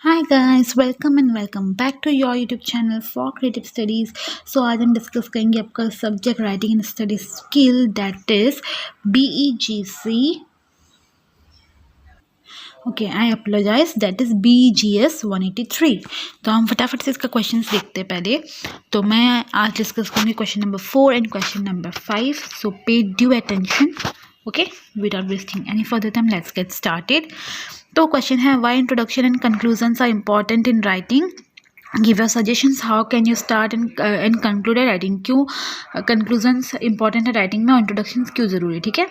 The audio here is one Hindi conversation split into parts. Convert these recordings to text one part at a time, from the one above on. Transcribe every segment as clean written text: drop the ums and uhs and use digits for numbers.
Hi guys, welcome and welcome back to your YouTube channel for creative studies. So आज हम डिस्कस करेंगे आपका subject writing and study skill that is BEGC. Okay, I apologise, that is BGS 183. तो हम फटाफट से इसका क्वेश्चन देखते हैं पहले. तो मैं आज डिस्कस करूँगी question number 4 and question number 5. So pay due attention. Okay, without wasting any further time let's get started. तो क्वेश्चन है, why introduction and conclusions are important in writing. Give your suggestions how can you start and conclude writing. क्यों कंक्लूजन्स इंपॉर्टेंट है राइटिंग में और इंट्रोडक्शन क्यों ज़रूरी है. ठीक है.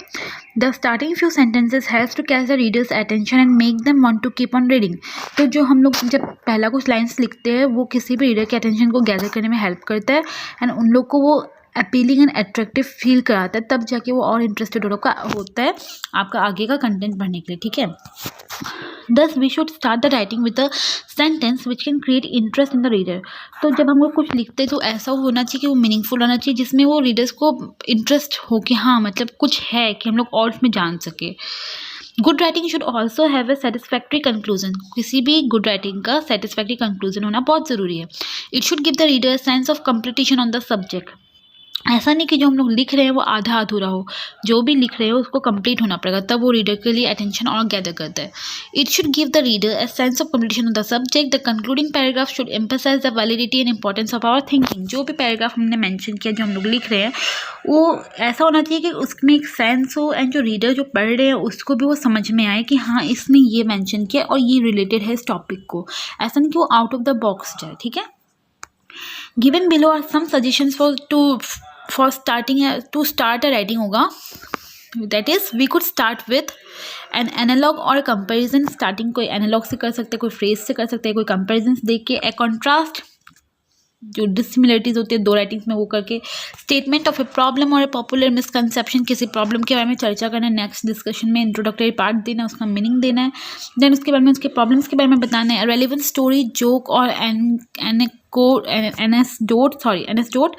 The starting few sentences has to catch the reader's attention and make them want to keep on reading. तो जो हम लोग जब पहला कुछ लाइन्स लिखते हैं वो किसी भी रीडर के अटेंशन को गैदर करने में हेल्प करता है एंड उन लोग को वो अपीलिंग एंड अट्रैक्टिव फील कराता है, तब जाके वो और इंटरेस्टेड होता है आपका आगे का कंटेंट पढ़ने के लिए. ठीक है. Thus we should start the writing with a sentence which can create interest in the reader. तो जब हम लोग कुछ लिखते हैं तो ऐसा होना चाहिए कि वो मीनिंगफुल होना चाहिए, जिसमें वो रीडर्स को इंटरेस्ट हो कि हाँ मतलब कुछ है कि हम लोग और उसमें जान सके. Good writing should also have a satisfactory conclusion. किसी भी गुड राइटिंग का सेटिस्फैक्ट्री कंक्लूजन होना बहुत ज़रूरी है. It should give the reader sense of completion on the subject. ऐसा नहीं कि जो हम लोग लिख रहे हैं वो आधा अधूरा हो. जो भी लिख रहे हो उसको कंप्लीट होना पड़ेगा, तब वो रीडर के लिए अटेंशन और गैदर करता है. It should give the reader a sense of completion of the subject. The concluding paragraph should emphasise the validity and importance of our thinking. जो भी पैराग्राफ हमने मेंशन किया, जो हम लोग लिख रहे हैं, वो ऐसा होना चाहिए कि उसमें एक सेंस हो एंड जो रीडर जो पढ़ रहे हैं उसको भी वो समझ में आए कि हाँ इसने ये मेंशन किया और ये रिलेटेड है इस टॉपिक को. ऐसा नहीं कि वो आउट ऑफ द बॉक्स जाए. ठीक है. Given below are some suggestions for start a writing होगा. That is, we could start with an analog or a comparison. Starting कोई analog से कर सकते हैं, कोई phrase से कर सकते हैं, कोई comparisons देख के, a contrast जो डिसिमिलरिटीज होती है दो राइटिंग्स में वो करके, स्टेटमेंट ऑफ ए प्रॉब्लम और ए पॉपुलर मिसकंसेप्शन. किसी प्रॉब्लम के बारे में चर्चा करना है, नेक्स्ट डिस्कशन में इंट्रोडक्टरी पार्ट देना है, उसका मीनिंग देना है, देन उसके बारे में उसके प्रॉब्लम्स के बारे में बताना है. रेलिवेंट स्टोरी, जोक और एनेक्डोट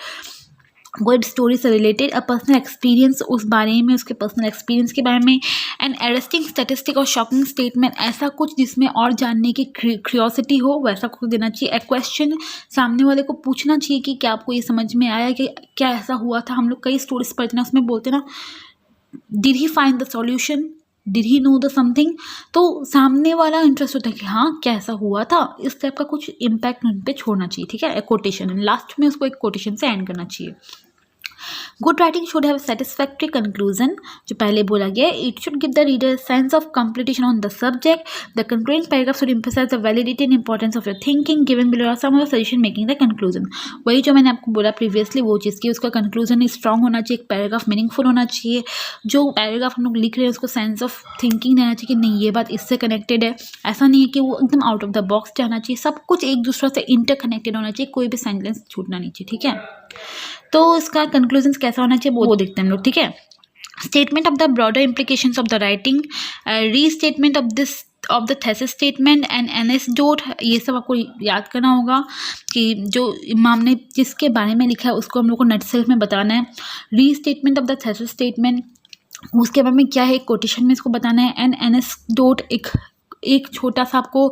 कोई स्टोरी से रिलेटेड, अ पर्सनल एक्सपीरियंस उस बारे में, उसके पर्सनल एक्सपीरियंस के बारे में, एंड अरेस्टिंग स्टैटिस्टिक और शॉकिंग स्टेटमेंट. ऐसा कुछ जिसमें और जानने की क्यूरियोसिटी हो वैसा कुछ देना चाहिए. ए क्वेश्चन, सामने वाले को पूछना चाहिए कि क्या आपको ये समझ में आया कि क्या ऐसा हुआ था. हम लोग कई स्टोरीज पढ़ते ना, उसमें बोलते ना did he find the solution, did he know the something. तो सामने वाला इंटरेस्ट होता है कि हाँ क्या ऐसा हुआ था. इस टाइप का कुछ इम्पैक्ट उन पर छोड़ना चाहिए. ठीक है. एक कोटेशन, लास्ट में उसको एक कोटेशन से एंड करना चाहिए. Good writing should have satisfactory conclusion. जो पहले बोला गया, it should give the reader sense of completion on the subject. The concluding paragraph should emphasise the validity and importance of your thinking. Given below are some of suggestion making the conclusion. वही जो मैंने आपको बोला प्रीवियसली वो चीज़ की, उसका कंक्लूजन स्ट्रॉन्ग होना चाहिए, एक पैराग्राफ मीनिंगफुल होना चाहिए. जो पैराग्राफ हम लोग लिख रहे हैं उसको सेंस ऑफ थिंकिंग देना चाहिए कि नहीं ये बात इससे कनेक्टेड है. ऐसा नहीं है कि वो एकदम आउट ऑफ द बॉक्स जाना चाहिए. सब कुछ एक दूसरे से इंटरकनेक्टेड होना चाहिए, कोई भी सेंटेंस छूटना नहीं चाहिए. ठीक है. तो इसका कंक्लूजन कैसा होना चाहिए वो देखते हैं हम लोग. ठीक है. Statement of the broader implications of the writing, restatement of the thesis statement and anecdote. ये सब आपको याद करना होगा कि जो इमाम ने जिसके बारे में लिखा है उसको हम लोग को नटसेल्फ में बताना है. Restatement of the thesis statement, उसके बारे में क्या है, एक कोटेशन में इसको बताना है. एंड एनेक्डोट, एक छोटा सा आपको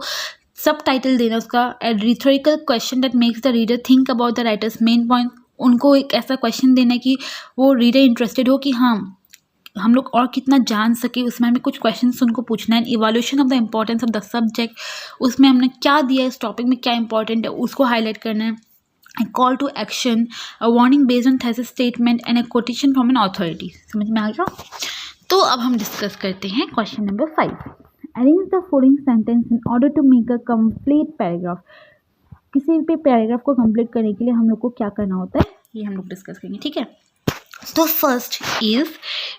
सब टाइटल देना उसका. Rhetorical question that makes the reader think about the writer's main point. उनको एक ऐसा क्वेश्चन देना है कि वो रीडर इंटरेस्टेड हो कि हाँ हम लोग और कितना जान सके. उसमें हमें कुछ क्वेश्चंस उनको पूछना है. Evolution of the importance of the subject, उसमें हमने क्या दिया, इस टॉपिक में क्या इंपॉर्टेंट है उसको हाईलाइट करना है. Call to action, warning based on thesis statement and a quotation from an authority. समझ में आ गया. तो अब हम डिस्कस करते हैं question number 5. Arrange the following sentence in order to make a complete paragraph. किसी भी पैराग्राफ को कंप्लीट करने के लिए हम लोग को क्या करना होता है ये हम लोग डिस्कस करेंगे. ठीक है. तो first is,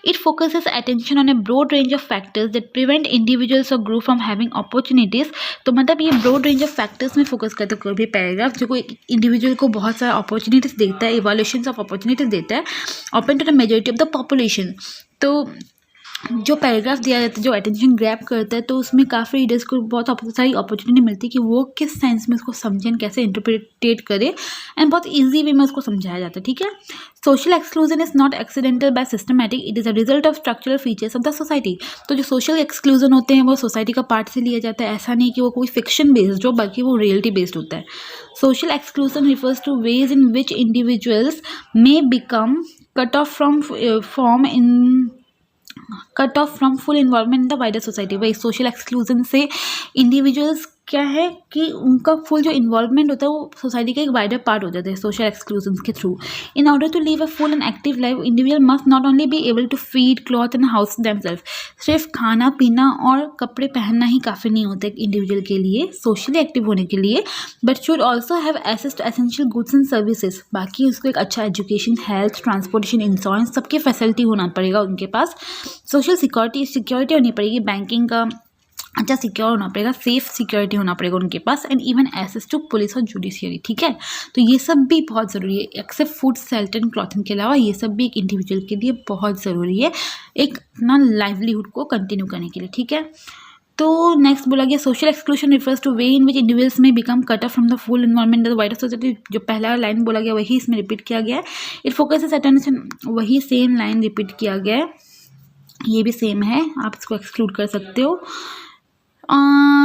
it focuses attention on a broad range of factors that prevent individuals और ग्रुप फ्रॉम हैविंग अपॉर्चुनिटीज. तो मतलब ये ब्रॉड रेंज ऑफ फैक्टर्स में फोकस करते हैं कोई भी पैराग्राफ, जो कोई इंडिविजुअल को बहुत सारा अपॉर्चुनिटीज देता है, इवोल्यूशंस ऑफ अपॉर्चुनिटीज देता है, open to the majority of the population. तो जो पैराग्राफ दिया जाता है जो अटेंशन ग्रैब करता है, तो उसमें काफ़ी रीडर्स को बहुत सारी अपॉर्चुनिटी मिलती है कि वो किस सेंस में उसको समझें, कैसे इंटरप्रिटेट करे, एंड बहुत ईजी वे में उसको समझाया जाता है। ठीक है। Social exclusion is not accidental by systematic, it is a result of structural features of the society. तो जो सोशल एक्सक्लूजन होते हैं वो सोसाइटी का पार्ट से लिया जाता है, ऐसा नहीं कि वो कोई फिक्शन बेस्ड हो, बल्कि वो रियलिटी बेस्ड होता है। Social exclusion refers to ways in which individuals may become cut off from full involvement in the wider society. वही सोशल एक्सक्लूजन से इंडिविजुअल्स क्या है कि उनका फुल जो इन्वॉल्वमेंट होता है वो सोसाइटी का एक वाइडर पार्ट हो जाता है सोशल एक्सक्लूजन के through. In order to live a full and active life, individual must not only be able to feed, clothe and house themselves. सिर्फ खाना पीना और कपड़े पहनना ही काफ़ी नहीं होता एक इंडिविजुअल के लिए सोशली एक्टिव होने के लिए, but should also have access to essential goods and services. बाकी उसको एक अच्छा एजुकेशन, हेल्थ, ट्रांसपोर्टेशन, इंश्योरेंस सबकी फैसिलिटी होना पड़ेगा उनके पास। सोशल सिक्योरिटी होनी पड़ेगी, बैंकिंग का अच्छा सिक्योर होना पड़ेगा, सेफ सिक्योरिटी होना पड़ेगा उनके पास, and even access to police और जुडिशियरी। ठीक है। तो ये सब भी बहुत ज़रूरी है, except food, shelter and clothing के अलावा ये सब भी एक इंडिविजुअल के लिए बहुत ज़रूरी है एक अपना लाइवलीहुड को कंटिन्यू करने के लिए। ठीक है। तो नेक्स्ट बोला गया social exclusion refers to way in which individuals में become cut off from the full environment the wider society. जो पहला लाइन बोला गया वही इसमें रिपीट किया गया है। इट फोकसेस अटेंशन, वही सेम लाइन रिपीट किया गया है, ये भी सेम है, आप इसको एक्सक्लूड कर सकते हो।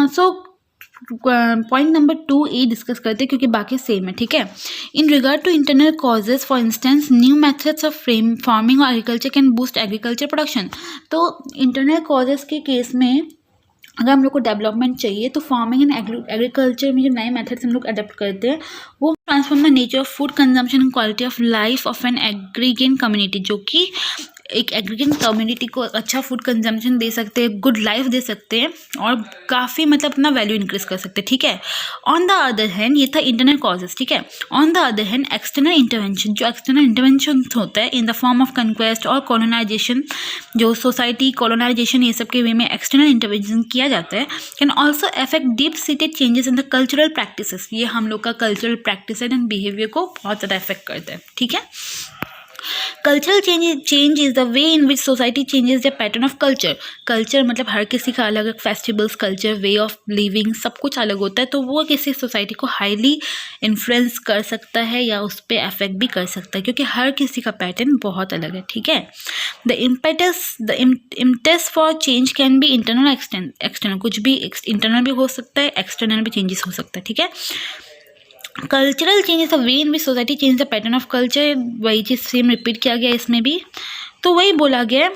So point number 2A discuss करते हैं क्योंकि बाकी सेम है। ठीक है। In regard to internal causes, for instance new methods of farming और agriculture can boost agriculture production. तो इंटरनल कॉजेज के केस में अगर हम लोग को डेवलपमेंट चाहिए तो फार्मिंग एंड एग्रीकल्चर में जो नए मेथड्स हम लोग अडेप्ट करते हैं वो transform the nature of food consumption and quality of life of an aggregate community, जो कि एक एग्रीगेट कम्युनिटी को अच्छा फूड कंजम्पशन दे सकते हैं, गुड लाइफ दे सकते हैं और काफ़ी मतलब अपना वैल्यू इंक्रीज कर सकते हैं। ठीक है। ऑन द अदर हैंड, ये था इंटरनल कॉजेज। ठीक है। On the other hand external intervention, जो एक्सटर्नल इंटरवेंशन होता है in the form of conquest और कॉलोनाइजेशन, जो सोसाइटी कॉलोनाइजेशन ये सब के वे में एक्सटर्नल इंटरवेंशन किया जाता है, can also affect deep seated changes in the cultural practices. ये हम लोग का कल्चरल प्रैक्टिस एंड बिहेवियर को बहुत ज़्यादा अफेक्ट करता है। ठीक है। Cultural change is the way in which society changes the pattern of culture. Culture मतलब हर किसी का अलग अलग festivals, culture, way of living सब कुछ अलग होता है, तो वो किसी सोसाइटी को हाईली इन्फ्लुएंस कर सकता है या उस पर अफेक्ट भी कर सकता है क्योंकि हर किसी का पैटर्न बहुत अलग है। ठीक है। The impetus for change can be internal external, कुछ भी इंटरनल भी हो सकता है, एक्सटर्नल भी चेंजेस हो सकता है। ठीक है। Cultural change is the way in which society change the pattern of culture, वही चीज़ सेम रिपीट किया गया इसमें भी, तो वही बोला गया है,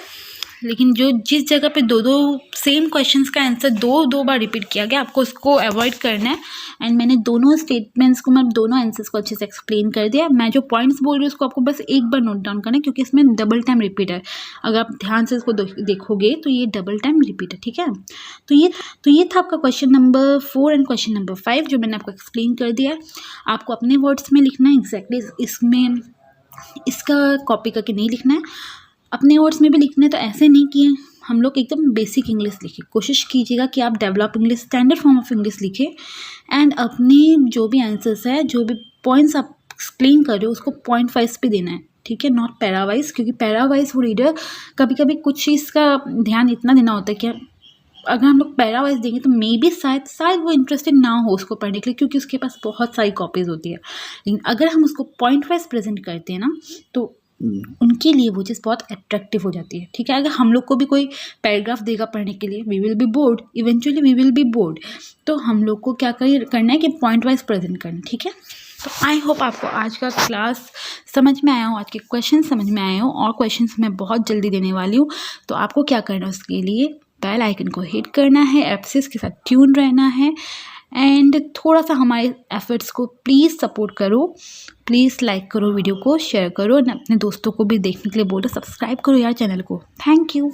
लेकिन जो जिस जगह पे दो सेम क्वेश्चंस का आंसर दो बार रिपीट किया गया आपको उसको अवॉइड करना है। एंड मैंने दोनों स्टेटमेंट्स को, मैं दोनों आंसर्स को अच्छे से एक्सप्लेन कर दिया। मैं जो पॉइंट्स बोल रही हूँ उसको आपको बस एक बार नोट डाउन करना है क्योंकि इसमें डबल टाइम रिपीट है, अगर आप ध्यान से इसको देखोगे तो ये डबल टाइम रिपीट है। ठीक है। तो ये था आपका question number 4 and question number 5 जो मैंने आपको एक्सप्लेन कर दिया है। आपको अपने वर्ड्स में लिखना है एग्जैक्टली, इसमें इसका कॉपी करके नहीं लिखना है, अपने वर्ड्स में भी लिखने। तो ऐसे नहीं कि हम लोग एकदम बेसिक इंग्लिश लिखें, कोशिश कीजिएगा कि आप develop English, standard form of English लिखें एंड अपने जो भी आंसर्स है, जो भी पॉइंट्स आप एक्सप्लेन कर रहे हो उसको पॉइंट वाइज पे देना है। ठीक है। नॉट पैरावाइज, क्योंकि पैरावाइज वो रीडर कभी कभी कुछ चीज़ का ध्यान इतना देना होता है कि अगर हम लोग पैरावाइज देंगे तो मे बी शायद वो इंटरेस्टेड ना हो उसको पढ़ने के लिए क्योंकि उसके पास बहुत सारी कॉपीज़ होती है। लेकिन अगर हम उसको पॉइंट वाइज प्रेजेंट करते हैं ना तो उनके लिए वो चीज़ बहुत अट्रैक्टिव हो जाती है। ठीक है। अगर हम लोग को भी कोई पैराग्राफ देगा पढ़ने के लिए, we will be bored, eventually we will be bored, तो हम लोग को क्या करना है कि पॉइंट वाइज प्रेजेंट करना। ठीक है। तो आई होप आपको आज का क्लास समझ में आया हो, आज के क्वेश्चन समझ में आए हो, और क्वेश्चंस मैं बहुत जल्दी देने वाली हूँ। तो आपको क्या करना है, उसके लिए बेल आइकन को हिट करना है, एप्सिस के साथ ट्यून रहना है एंड थोड़ा सा हमारे एफर्ट्स को प्लीज़ सपोर्ट करो, प्लीज़ लाइक करो, वीडियो को शेयर करो, अपने दोस्तों को भी देखने के लिए बोलो, सब्सक्राइब करो यार चैनल को। Thank you.